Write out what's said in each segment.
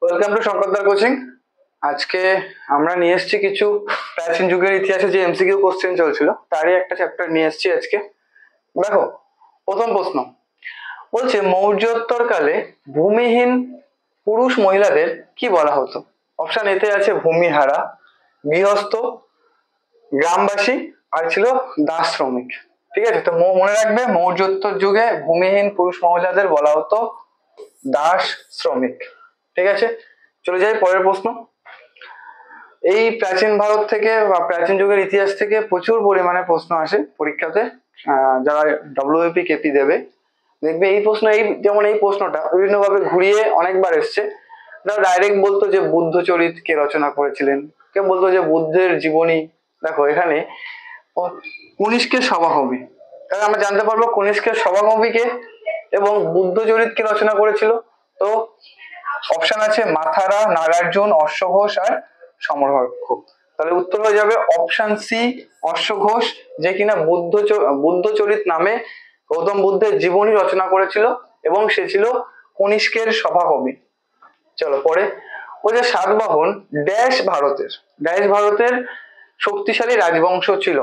Welcome to শঙ্করদার coaching. আজকে আমরা নিয়ে এসেছি কিছু প্রাচীন যুগের ইতিহাসে যে এমসিকিউ কোশ্চেন চলছিল তারই একটা চ্যাপ্টার নিয়ে এসেছি আজকে। দেখো, প্রথম প্রশ্ন বলছে মৌর্যোত্তর কালে ভূমিহীন পুরুষ মহিলাদের কি বলা হতো? অপশন এতে আছে ভূমিহারা, গৃহস্থ, গ্রামবাসী, আর ছিল দাস শ্রমিক। ঠিক আছে, তো মনে রাখবে মৌর্যোত্তর যুগে ভূমিহীন পুরুষ মহিলাদের বলা হতো দাস শ্রমিক। ঠিক আছে, চলে যাই পরের প্রশ্ন। এই প্রাচীন ভারত থেকে বা প্রাচীন যুগের ইতিহাস থেকে প্রচুর পরিমাণে প্রশ্ন আসে পরীক্ষাতে। যারা ডব্লিউপি কেপি দেবে দেখবে এই প্রশ্ন, যেমন এই প্রশ্নটা বিভিন্ন ভাবে ঘুরিয়ে অনেকবার এসছে। ডাইরেক্ট বলতো যে বুদ্ধচরিত কে রচনা করেছিলেন, কে বলতো যে বুদ্ধের জীবনী। দেখো এখানে কনিষ্কের সভাকবি, তাহলে আমরা জানতে পারবো কনিষ্কের সভাকবি কে এবং বুদ্ধচরিত কে রচনা করেছিল। তো অপশন আছে মাথারা, নাগার্জুন, অশ্বঘোষ আর সমরকক্ষ। তাহলে উত্তর হয়ে যাবে অপশন সি, অশ্বঘোষ, যে কিনা বুদ্ধচরিত নামে গৌতম বুদ্ধের জীবনী রচনা করেছিল এবং সে ছিল কনিষ্কের সভাকবি। চলো পরে, ও যে সাতবাহন ড্যাশ ভারতের শক্তিশালী রাজবংশ ছিল।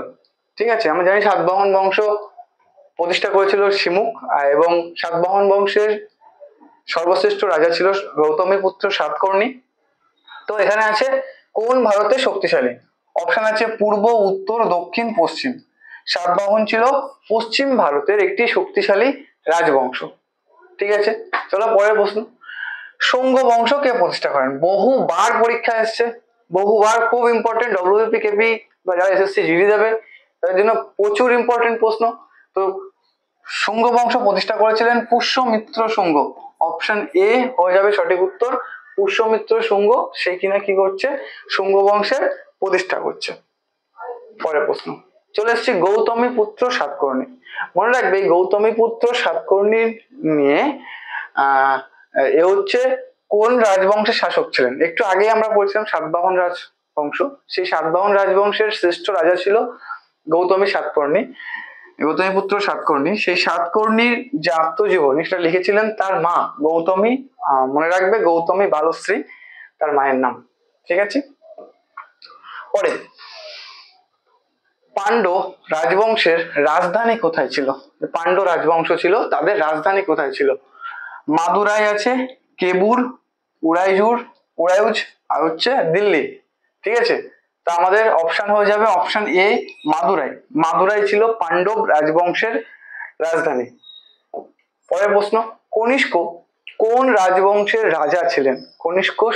ঠিক আছে, আমরা জানি সাতবাহন বংশ প্রতিষ্ঠা করেছিল শিমুক, এবং সাতবাহন বংশের সর্বশ্রেষ্ঠ রাজা ছিল গৌতমী পুত্র সাতকর্ণী। তো এখানে আছে কোন ভারতের শক্তিশালী? অপশন আছে পূর্ব, উত্তর, দক্ষিণ, পশ্চিম। সাতবাহন ছিল পশ্চিম ভারতের একটি শক্তিশালী রাজবংশ। ঠিক আছে, চলো পরের প্রশ্ন। শুঙ্গ বংশ কে প্রতিষ্ঠা করেন? বহুবার পরীক্ষা এসছে, বহুবার, খুব ইম্পর্টেন্ট। ডব্লিউপি কেপি বা যারা এসএসসি জিডি দেবে তাদের জন্য প্রচুর ইম্পর্টেন্ট প্রশ্ন। তো শুঙ্গ বংশ প্রতিষ্ঠা করেছিলেন পুষ্যমিত্র শুঙ্গ। অপশন এ হয়ে যাবে সঠিক উত্তর। পুষ্যমিত্র শুঙ্গ সে কিনা কি করছে? শুঙ্গ বংশের প্রতিষ্ঠা করছে। পরের প্রশ্ন চলে এসেছি গৌতমী পুত্র সাতকর্ণী। মনে রাখবে এই গৌতমী পুত্র সাতকর্ণী নিয়ে এ হচ্ছে কোন রাজবংশের শাসক ছিলেন? একটু আগে আমরা বলছিলাম সাতবাহন রাজবংশ, সেই সাতবাহন রাজবংশের শ্রেষ্ঠ রাজা ছিল গৌতমী পুত্র সাতকর্ণী। সেই সাতকর্ণীর যে আত্মজীবনী সেটা লিখেছিলেন তার মা গৌতমী। মনে রাখবে গৌতমী বালশ্রী তার মায়ের নাম। ঠিক আছে, পরে পাণ্ড্য রাজবংশের রাজধানী কোথায় ছিল? পাণ্ড্য রাজবংশ ছিল, তাদের রাজধানী কোথায় ছিল? মাদুরাই আছে, কেবুর, উড়াইউজ, আর হচ্ছে দিল্লি। ঠিক আছে, তা আমাদের অপশন হয়ে যাবে অপশন এ মাদুরাই ছিল পাণ্ডব রাজবংশের রাজধানী। পরের প্রশ্ন, কনিষ্ক কোন রাজবংশের রাজা ছিলেন?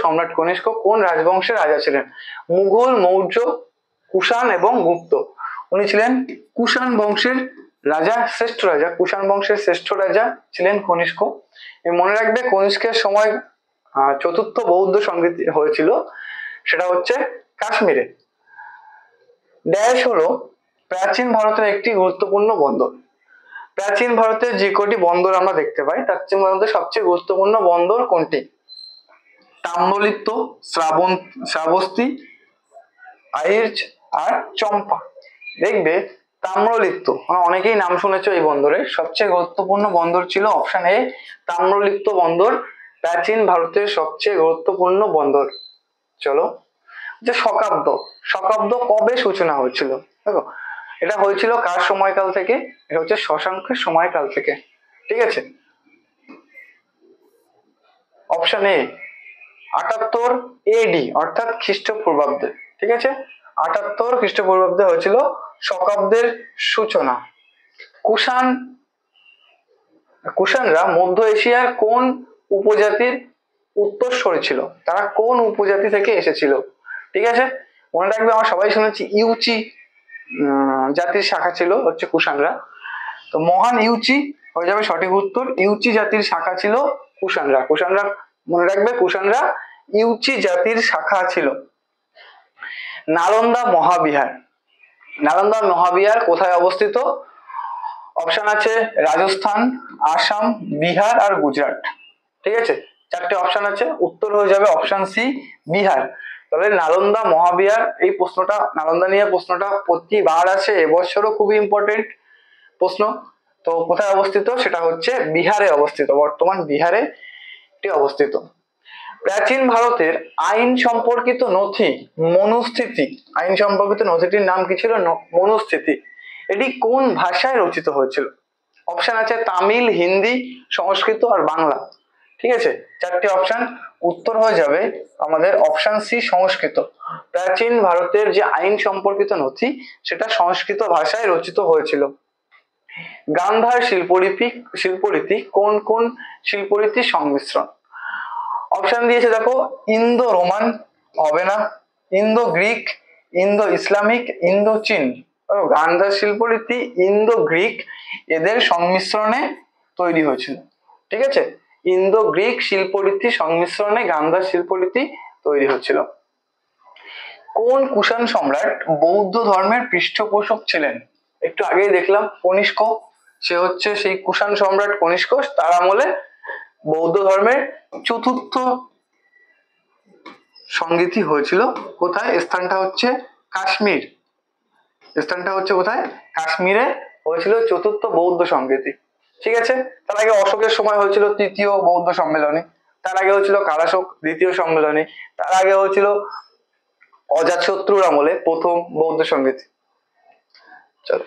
সম্রাট কনিষ্ক কোন রাজবংশের রাজা ছিলেন? মুঘল, মৌর্য, কুষাণ এবং গুপ্ত। উনি ছিলেন কুষাণ বংশের রাজা, কুষাণ বংশের শ্রেষ্ঠ রাজা ছিলেন কনিষ্ক। মনে রাখবে কনিষ্কের সময় চতুর্থ বৌদ্ধ সংগীতি হয়েছিল, সেটা হচ্ছে কাশ্মীরে। ড্যাশ হলো প্রাচীন ভারতের একটি গুরুত্বপূর্ণ বন্দর। প্রাচীন ভারতের যে কটি বন্দর আমরা দেখতে পাই তার মধ্যে সবচেয়ে গুরুত্বপূর্ণ বন্দর কোনটি? তাম্রলিপ্ত, শ্রাবস্তী, আইর্চ আর চম্পা। দেখবে তাম্রলিপ্ত, অনেকেই নাম শুনেছো এই বন্দরের। সবচেয়ে গুরুত্বপূর্ণ বন্দর ছিল অপশন এ তাম্রলিপ্ত বন্দর, প্রাচীন ভারতের সবচেয়ে গুরুত্বপূর্ণ বন্দর। চলো, যে শকাব্দ কবে সূচনা হয়েছিল? দেখো এটা হয়েছিল কার সময়কাল থেকে? এটা হচ্ছে শশাঙ্কের সময়কাল থেকে। ঠিক আছে, অপশন এ 78 এডি অর্থাৎ খ্রিস্টপূর্বাব্দে। ঠিক আছে, 78 খ্রিস্টপূর্বাব্দে হয়েছিল শকাব্দের সূচনা। কুষাণরা মধ্য এশিয়ার কোন উপজাতির উত্তরসূরি ছিল? তারা কোন উপজাতি থেকে এসেছিল? ঠিক আছে, মনে রাখবে আমরা সবাই শুনেছি ইউচি জাতির শাখা ছিল হচ্ছে কুষাণরা। তো মহান ইউচি হয়ে যাবে সঠিক উত্তর। ইউচি জাতির শাখা ছিল কুষাণরা। মনে রাখবে কুষাণরা ইউচি জাতির শাখা ছিল। নালন্দা মহাবিহার কোথায় অবস্থিত? অপশন আছে রাজস্থান, আসাম, বিহার আর গুজরাট। ঠিক আছে, চারটে অপশন আছে, উত্তর হয়ে যাবে অপশন সি বিহার। তবে নালন্দা মহাবিহার, এই প্রশ্নটা নালন্দা নিয়ে প্রশ্নটা প্রতিবার আছে, এবছরও খুবই ইম্পর্টেন্ট প্রশ্ন। তো কোথায় অবস্থিত? সেটা হচ্ছে বিহারে অবস্থিত, বর্তমান বিহারে এটি অবস্থিত। প্রাচীন ভারতের আইন সম্পর্কিত নথি মনুস্থিতি, আইন সম্পর্কিত নথিটির নাম কি ছিল? মনুস্থিতি। এটি কোন ভাষায় রচিত হয়েছিল? অপশন আছে তামিল, হিন্দি, সংস্কৃত আর বাংলা। ঠিক আছে, চারটি অপশন, উত্তর হয়ে যাবে আমাদের অপশন সি, সংস্কৃত। প্রাচীন ভারতের যে আইন সম্পর্কিত নথি সেটা সংস্কৃত ভাষায় রচিত হয়েছিল। গান্ধার শিল্পরীতি কোন কোন শিল্পরীতির সংমিশ্রণ? অপশন দিয়েছে দেখো, ইন্দো রোমান হবে না, Indo Greek, Indo Islamic, Indo চীন। গান্ধার শিল্পরীতি ইন্দো গ্রিক এদের সংমিশ্রণে তৈরি হয়েছিল। ঠিক আছে, ইন্দো গ্রিক শিল্পরীতি সংমিশ্রণে গান্ধার শিল্পরীতি তৈরি হচ্ছিল। কোন কুষাণ সম্রাট বৌদ্ধ ধর্মের পৃষ্ঠপোষক ছিলেন? একটু আগেই দেখলাম কনিষ্ক, সে হচ্ছে সেই কুষাণ সম্রাট কনিষ্ক, তার আমলে বৌদ্ধ ধর্মের চতুর্থ সংগীতি হয়েছিল। কোথায়? স্থানটা হচ্ছে কাশ্মীর। স্থানটা হচ্ছে কোথায়? কাশ্মীরে হয়েছিল চতুর্থ বৌদ্ধ সংগীতি। ঠিক আছে, তার আগে অশোকের সময় হয়েছিল তৃতীয় বৌদ্ধ সম্মেলনী, তার আগে হয়েছিল কালাশোক দ্বিতীয় সম্মেলনী, তার আগে হয়েছিল অজাতশত্রুর আমলে প্রথম বৌদ্ধ সংগীতি। চলো,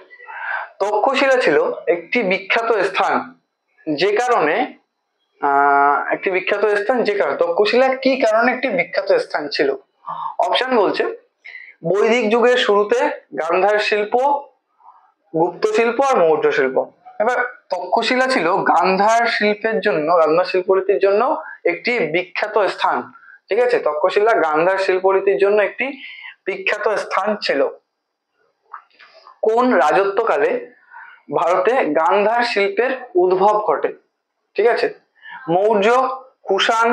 তক্ষশিলা ছিল একটি বিখ্যাত স্থান যে কারণে তক্ষশিলা কি কারণে একটি বিখ্যাত স্থান ছিল? অপশন বলছে বৈদিক যুগের শুরুতে গান্ধার শিল্প, গুপ্ত শিল্প আর মৌর্য শিল্প। এবার তক্ষশিলা ছিল গান্ধার শিল্পের জন্য, গান্ধার শিল্পরীতির জন্য একটি বিখ্যাত স্থান। ঠিক আছে, তক্ষশিলা গান্ধার শিল্পরীতির জন্য একটি বিখ্যাত স্থান ছিল। কোন রাজত্বকালে ভারতে গান্ধার শিল্পের উদ্ভব ঘটে? ঠিক আছে, মৌর্য, কুষাণ,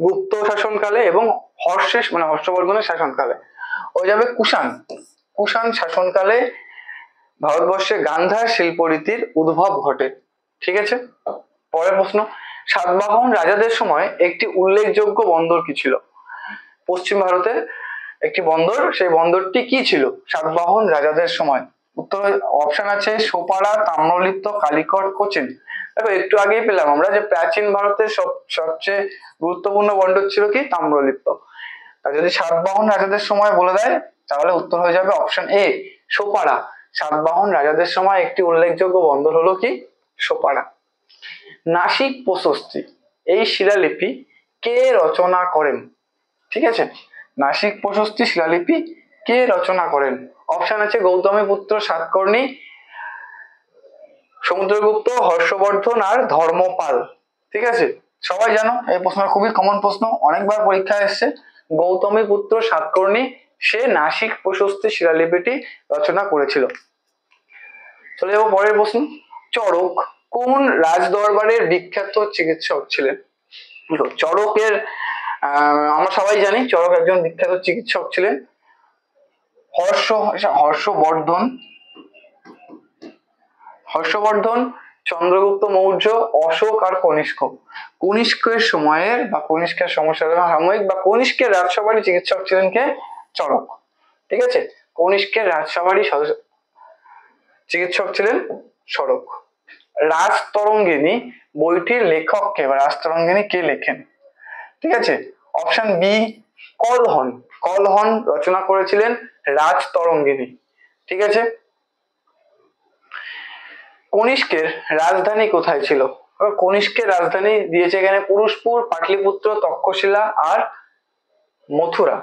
গুপ্ত শাসনকালে এবং হর্ষবর্ধনের শাসনকালে। হয়ে যাবে কুষাণ। কুষাণ শাসনকালে ভারতবর্ষে গান্ধার শিল্পরীতির উদ্ভব ঘটে। ঠিক আছে, পরের প্রশ্ন, সাতবাহন রাজাদের সময় একটি উল্লেখযোগ্য বন্দর কি ছিল? পশ্চিম ভারতের একটি বন্দর, সেই বন্দরটি কি ছিল সাতবাহন রাজাদের সময়? উত্তর অপশন আছে সোপারা, তাম্রলিপ্ত, কালিকট, কোচিন। দেখো একটু আগেই পেলাম আমরা যে প্রাচীন ভারতের সবচেয়ে গুরুত্বপূর্ণ বন্দর ছিল কি? তাম্রলিপ্ত। আর যদি সাতবাহন রাজাদের সময় বলে দেয় তাহলে উত্তর হয়ে যাবে অপশন এ, সোপারা। সাতবাহন রাজাদের সময় একটি উল্লেখযোগ্য বন্দর হলো কি? সোপারা। নাসিক প্রশস্তি এই শিলালিপি কে রচনা করেন? ঠিক আছে, নাসিক প্রশস্তি শিলালিপি কে রচনা করেন? অপশন আছে গৌতমীপুত্র সাতকর্ণী, সমুদ্রগুপ্ত, হর্ষবর্ধন আর ধর্মপাল। ঠিক আছে, সবাই জানো এই প্রশ্ন খুবই কমন প্রশ্ন, অনেকবার পরীক্ষায় এসছে। গৌতমীপুত্র সাতকর্ণী সে নাসিক প্রশস্তি শিলালিপিটি রচনা করেছিল। চলে যাবো পরের প্রশ্ন, চড়ক কোন রাজদরবারের বিখ্যাত চিকিৎসক ছিলেন? চড়কের আমরা সবাই জানি চড়ক একজন বিখ্যাত চিকিৎসক ছিলেন। হর্ষবর্ধন, চন্দ্রগুপ্ত মৌর্য, অশোক আর কনিষ্ক। কনিষ্কের সময়ের বা কনিষ্কের সমসাময়িক বা কনিষ্কের রাজসভারই চিকিৎসক ছিলেন কে? চড়ক। ঠিক আছে, কনিষ্কের রাজসভারই চিকিৎসক ছিলেন চড়ক। রাজতরঙ্গিনী বইটির লেখক কে বা রাজতরঙ্গিনী কে লেখেন? ঠিক আছে, অপশন বি, কলহন। কলহন রচনা করেছিলেন রাজতরঙ্গিনী। ঠিক আছে, কনিষ্কের রাজধানী কোথায় ছিল? কনিষ্কের রাজধানী দিয়েছে এখানে পুরুষপুর, পাটলিপুত্র, তক্ষশিলা আর মথুরা।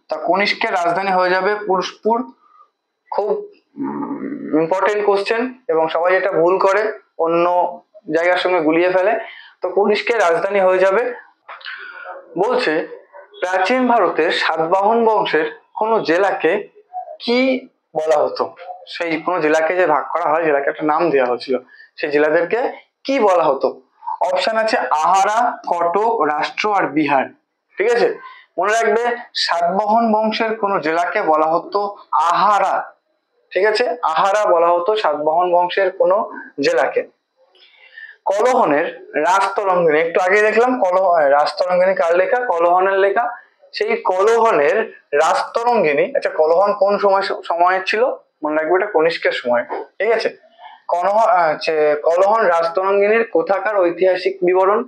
তা কনিষ্কের রাজধানী হয়ে যাবে পুরুষপুর। খুব ইম্পর্টেন্ট কোশ্চেন এবং সবাই এটা ভুল করে অন্য জায়গার সঙ্গে গুলিয়ে ফেলে। তো কনিষ্কের রাজধানী হয়ে যাবে। বলছে প্রাচীন ভারতের সাতবাহন বংশের কোন জেলাকে কি বলা হতো? সেই কোন জেলাকে যে ভাগ করা হয়, জেলাকে একটা নাম দেওয়া হয়েছিল, সেই জেলাদেরকে কি বলা হতো? অপশন আছে আহারা, কটক, রাষ্ট্র আর বিহার। ঠিক আছে, মনে রাখবে সাতবাহন বংশের কোন জেলাকে বলা হতো আহারা। ঠিক আছে, আহারা বলা হতো সাতবাহন বংশের কোন জেলাকে। কলহনের রাজতরঙ্গিনী, একটু আগে দেখলাম রাজতরঙ্গিনী কার লেখা? কলহনের লেখা। সেই কলহনের রাজতরঙ্গিনী, আচ্ছা কলহন কোন সময়ের ছিল? মনে রাখবে এটা কনিষ্কের সময়। ঠিক আছে, কলহন রাজতরঙ্গিনীর কোথাকার ঐতিহাসিক বিবরণ?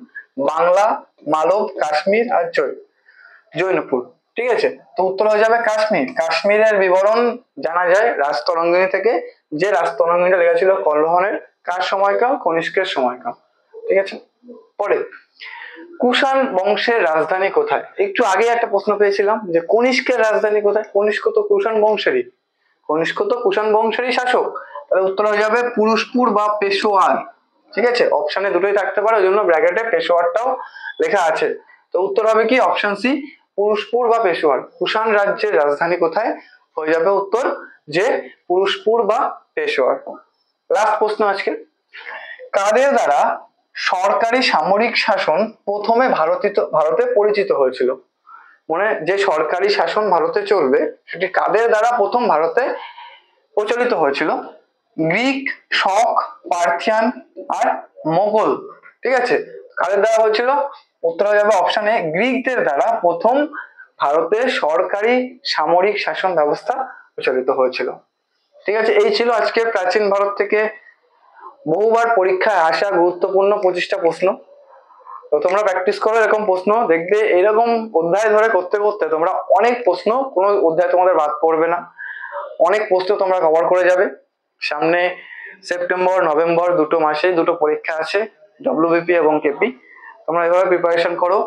বাংলা, মালব, কাশ্মীর আর চৈত। জৈনপুর। ঠিক আছে, তো উত্তর হয়ে যাবে কাশ্মীর। কাশ্মীরের বিবরণ জানা যায় রাজতরঙ্গিনী থেকে, যে রাজতরঙ্গিনীটা লেখা ছিল কলহনের কার সময়কাল, কনিষ্কের সময়কাল। ঠিক আছে, পরে কুষাণ বংশের রাজধানী কোথায়? একটু আগে একটা প্রশ্ন পেয়েছিলাম যে কনিষ্কের রাজধানী কোথায়। কনিষ্ক তো কুষাণ বংশেরই, কনিষ্ক তো কুষাণ বংশেরই শাসক। তাহলে উত্তর হয়ে যাবে পুরুষপুর বা পেশোয়ার। ঠিক আছে, অপশনে দুটোই থাকতে পারে, ওই জন্য ব্র্যাকেটে পেশোয়ারটাও লেখা আছে। তো উত্তর হবে কি অপশন সি, পুরুষপুর বা পেশোয়ার। কুষাণ রাজ্যের রাজধানী কোথায়? হয়ে যাবে উত্তর যে পুরুষপুর বা পেশোয়ার। লাস্ট প্রশ্ন আজকে, কাদের দ্বারা সরকারি সামরিক শাসন প্রথমে ভারতে পরিচিত হয়েছিল? মানে যে সরকারি শাসন ভারতে চলবে সেটি কাদের দ্বারা প্রথম ভারতে প্রচলিত হয়েছিল? গ্রিক, শক, পার্থিয়ান আর মোগল। ঠিক আছে, কাদের দ্বারা হয়েছিল? উত্তর হয়ে যাবে অপশন এ, গ্রিকদের দ্বারা প্রথম ভারতে সরকারি সামরিক শাসন ব্যবস্থা প্রচলিত হয়েছিল। ঠিক আছে, এই ছিল আজকে প্রাচীন ভারত থেকে বহুবার পরীক্ষায় আসা গুরুত্বপূর্ণ 25টা প্রশ্ন। তো তোমরা প্র্যাকটিস করো এরকম প্রশ্ন, দেখবে এরকম অধ্যায় ধরে করতে করতে তোমরা অনেক প্রশ্ন, কোনো অধ্যায় তোমাদের বাদ পড়বে না, অনেক প্রশ্ন তোমরা কভার করে যাবে। সামনে সেপ্টেম্বর নভেম্বর দুটো মাসে দুটো পরীক্ষা আছে, ডব্লিউবিপি এবং কেপি। তোমরা এভাবে প্রিপারেশন করো।